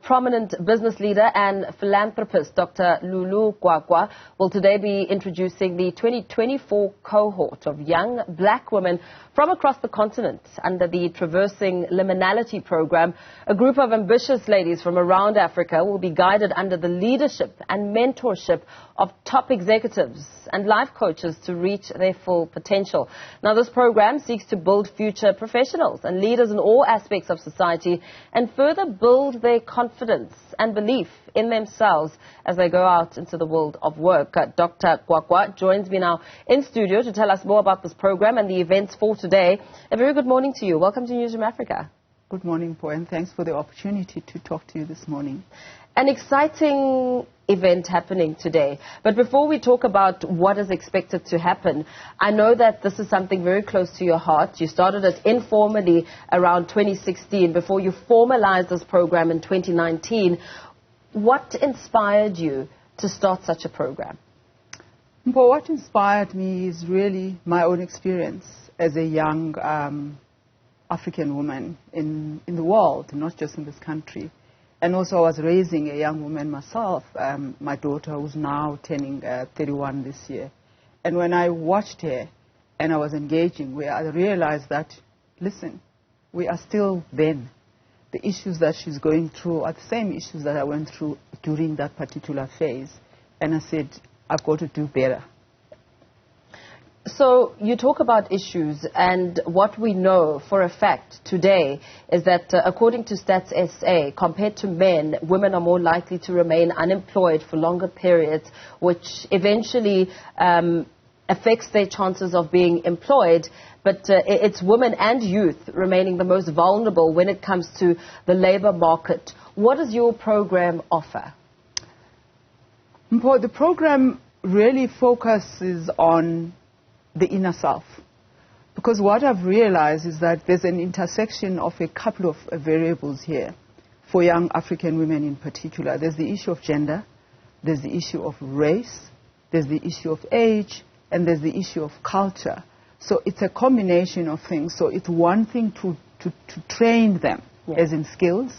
prominent business leader and philanthropist, Dr. Lulu Gwagwa, will today be introducing the 2024 cohort of young black women from across the continent under the Traversing Liminality program. A group of ambitious ladies from around Africa will be guided under the leadership and mentorship of top executives and life coaches to reach their full potential. Now, this program seeks to build future professionals and leaders in all aspects of society and further build their confidence and belief in themselves as they go out into the world of work. Dr. Gwagwa joins me now in studio to tell us more about this program and the events for today. A very good morning to you. Welcome to Newzroom Afrika. Good morning, Paul, and thanks for the opportunity to talk to you this morning. An exciting event happening today. But before we talk about what is expected to happen, I know that this is something very close to your heart. You started it informally around 2016 before you formalized this program in 2019. What inspired you to start such a program? Well, what inspired me is really my own experience as a young African woman in the world, not just in this country. And also I was raising a young woman myself, my daughter who's now turning 31 this year. And when I watched her and I was engaging, I realized that, listen, we are still then. The issues that she's going through are the same issues that I went through during that particular phase. And I said, I've got to do better. So you talk about issues, and what we know for a fact today is that according to Stats SA, compared to men, women are more likely to remain unemployed for longer periods, which eventually affects their chances of being employed. But it's women and youth remaining the most vulnerable when it comes to the labor market. What does your program offer? The program really focuses on the inner self, because what I've realized is that there's an intersection of a couple of variables here for young African women in particular. There's the issue of gender, there's the issue of race, there's the issue of age, and there's the issue of culture. So it's a combination of things. So it's one thing to train them, as in skills.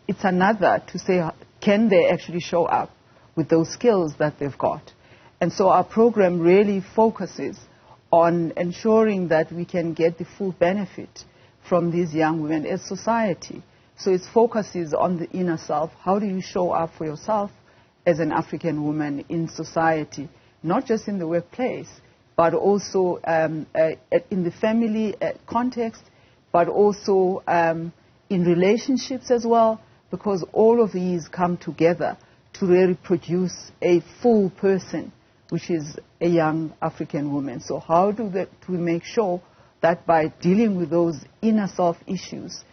It's another to say, can they actually show up with those skills that they've got? And so our program really focuses on ensuring that we can get the full benefit from these young women as society. So it focuses on the inner self. How do you show up for yourself as an African woman in society, not just in the workplace, but also in the family context, but also in relationships as well, because all of these come together to really produce a full person, which is a young African woman. So how do we make sure that by dealing with those inner self issues,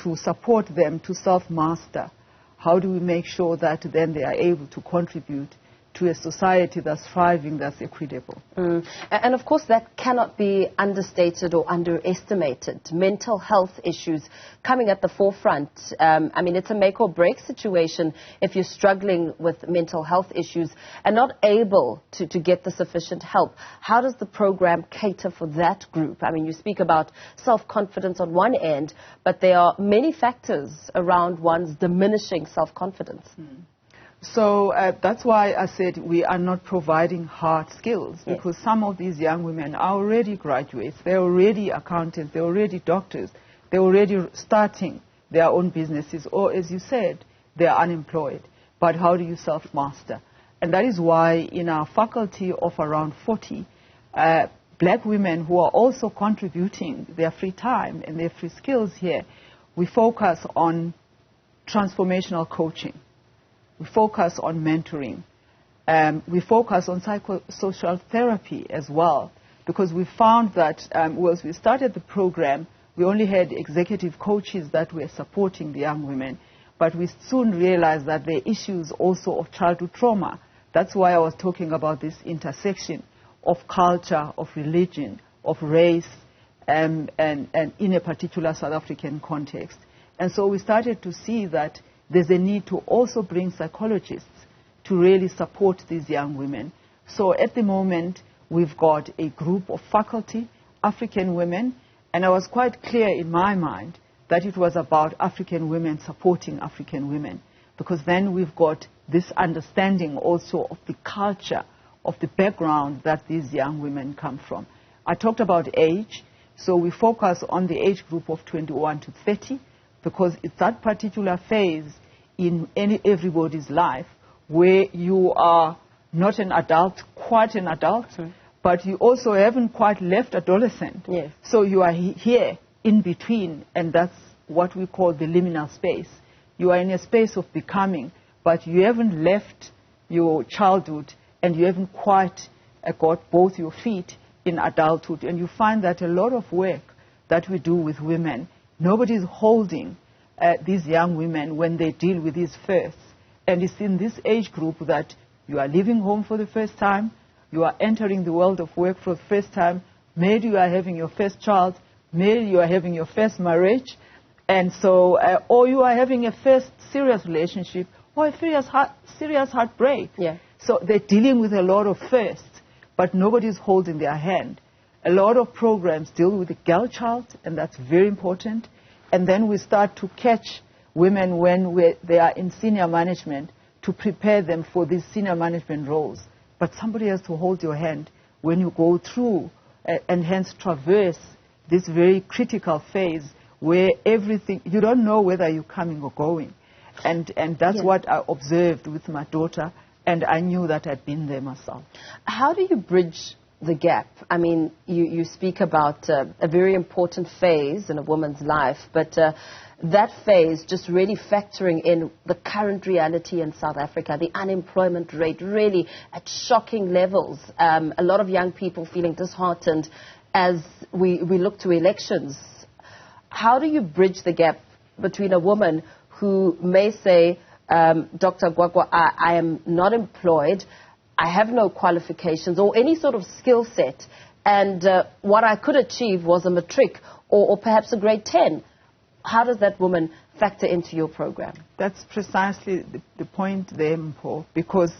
to support them to self-master, how do we make sure that then they are able to contribute to a society that's thriving, that's equitable? And of course that cannot be understated or underestimated. Mental health issues coming at the forefront. I mean, it's a make or break situation if you're struggling with mental health issues and not able to get the sufficient help. How does the program cater for that group? I mean, you speak about self-confidence on one end, but there are many factors around one's diminishing self-confidence. So that's why I said we are not providing hard skills, because some of these young women are already graduates, they're already accountants, they're already doctors, they're already starting their own businesses, or as you said, they're unemployed. But how do you self-master? And that is why in our faculty of around 40 black women who are also contributing their free time and their free skills here, we focus on transformational coaching. We focus on mentoring. We focus on psychosocial therapy as well, because we found that as we started the program, we only had executive coaches that were supporting the young women, but we soon realized that there are issues also of childhood trauma. That's why I was talking about this intersection of culture, of religion, of race, and in a particular South African context. And so we started to see that there's a need to also bring psychologists to really support these young women. So at the moment, we've got a group of faculty, African women, and I was quite clear in my mind that it was about African women supporting African women. because then we've got this understanding also of the culture, of the background that these young women come from. I talked about age, so we focus on the age group of 21 to 30, because it's that particular phase in everybody's life where you are not an adult, quite an adult, but you also haven't quite left adolescent. Yes. So you are here in between, and that's what we call the liminal space. You are in a space of becoming, but you haven't left your childhood, and you haven't quite got both your feet in adulthood. And you find that a lot of work that we do with women, nobody is holding these young women when they deal with these firsts. And it's in this age group that you are leaving home for the first time, you are entering the world of work for the first time, maybe you are having your first child, maybe you are having your first marriage, and so, or you are having a first serious relationship, or a serious heartbreak. Yeah. So they're dealing with a lot of firsts, but nobody's holding their hand. A lot of programs deal with the girl child, and that's very important. And then we start to catch women when they are in senior management to prepare them for these senior management roles. But somebody has to hold your hand when you go through and hence traverse this very critical phase where everything, you don't know whether you're coming or going. And that's what I observed with my daughter, and I knew that I'd been there myself. How do you bridge the gap? I mean, you speak about a very important phase in a woman's life, but that phase just really factoring in the current reality in South Africa, the unemployment rate really at shocking levels, a lot of young people feeling disheartened as we look to elections. How do you bridge the gap between a woman who may say, Dr. Gwagwa, I am not employed, I have no qualifications or any sort of skill set, and what I could achieve was a matric or perhaps a grade 10. How does that woman factor into your program? That's precisely the point there, Mpho, because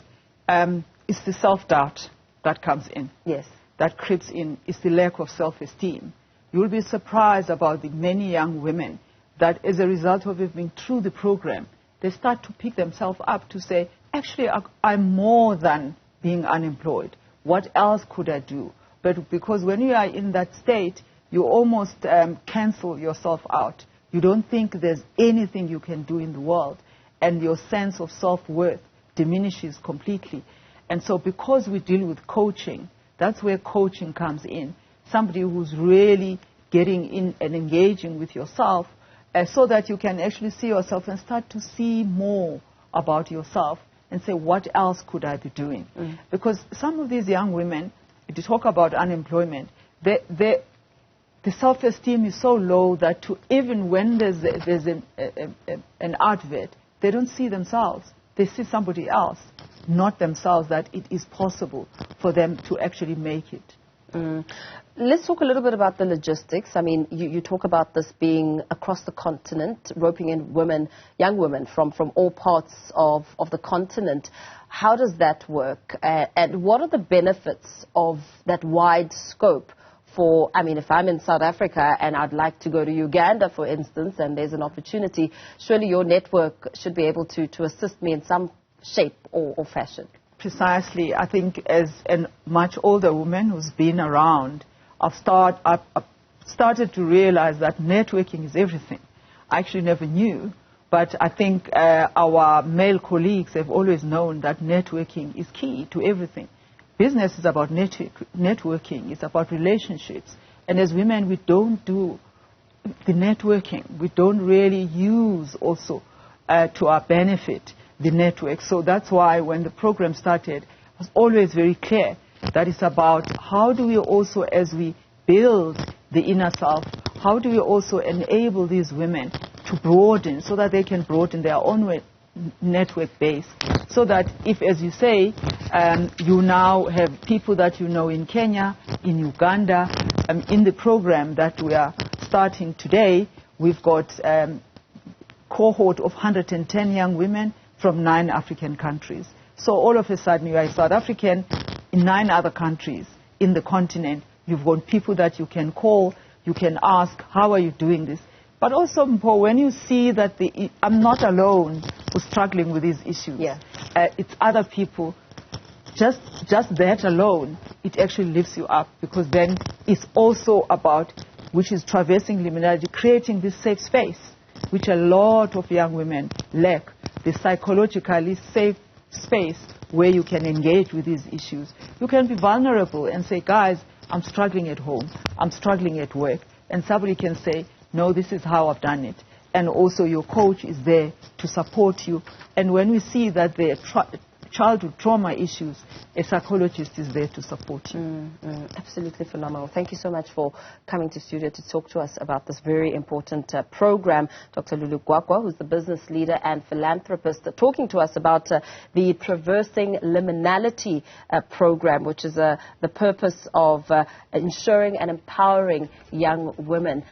it's the self-doubt that comes in. Yes. That creeps in. It's the lack of self-esteem. You will be surprised about the many young women that as a result of it being through the program, they start to pick themselves up to say, actually, I'm more than being unemployed. What else could I do? But because when you are in that state, you almost cancel yourself out. You don't think there's anything you can do in the world, and your sense of self-worth diminishes completely. And so because we deal with coaching, that's where coaching comes in. Somebody who's really getting in and engaging with yourself so that you can actually see yourself and start to see more about yourself and say, what else could I be doing? Because some of these young women, if you talk about unemployment, the self-esteem is so low that even when there's an advert, they don't see themselves. They see somebody else, not themselves, that it is possible for them to actually make it. Let's talk a little bit about the logistics. I mean, you talk about this being across the continent, roping in women, young women from all parts of the continent. How does that work? And what are the benefits of that wide scope? For, I mean, if I'm in South Africa and I'd like to go to Uganda, for instance, and there's an opportunity, surely your network should be able to assist me in some shape or fashion. Precisely. I think as a much older woman who's been around, I've started to realize that networking is everything. I actually never knew, but I think our male colleagues have always known that networking is key to everything. Business is about networking. It's about relationships. And as women, we don't do the networking. We don't really use also to our benefit the network. So that's why when the program started, it was always very clear that it's about how do we also, as we build the inner self, how do we also enable these women to broaden so that they can broaden their own network base, so that if, as you say, you now have people that you know in Kenya, in Uganda, in the program that we are starting today, we've got a cohort of 110 young women from 9 African countries. So all of a sudden you are a South African in 9 other countries in the continent. You've got people that you can call, you can ask, how are you doing this? But also, Mpho, when you see that I'm not alone who's struggling with these issues. Yeah. It's other people. Just that alone, it actually lifts you up, because then it's also about, which is traversing liminality, creating this safe space, which a lot of young women lack, the psychologically safe space where you can engage with these issues. You can be vulnerable and say, guys, I'm struggling at home, I'm struggling at work, and somebody can say, no, this is how I've done it. And also your coach is there to support you. And when we see that there are childhood trauma issues, a psychologist is there to support you. Absolutely phenomenal. Thank you so much for coming to studio to talk to us about this very important program. Dr. Lulu Gwagwa, who's the business leader and philanthropist, talking to us about the Traversing Liminality program, which is the purpose of ensuring and empowering young women.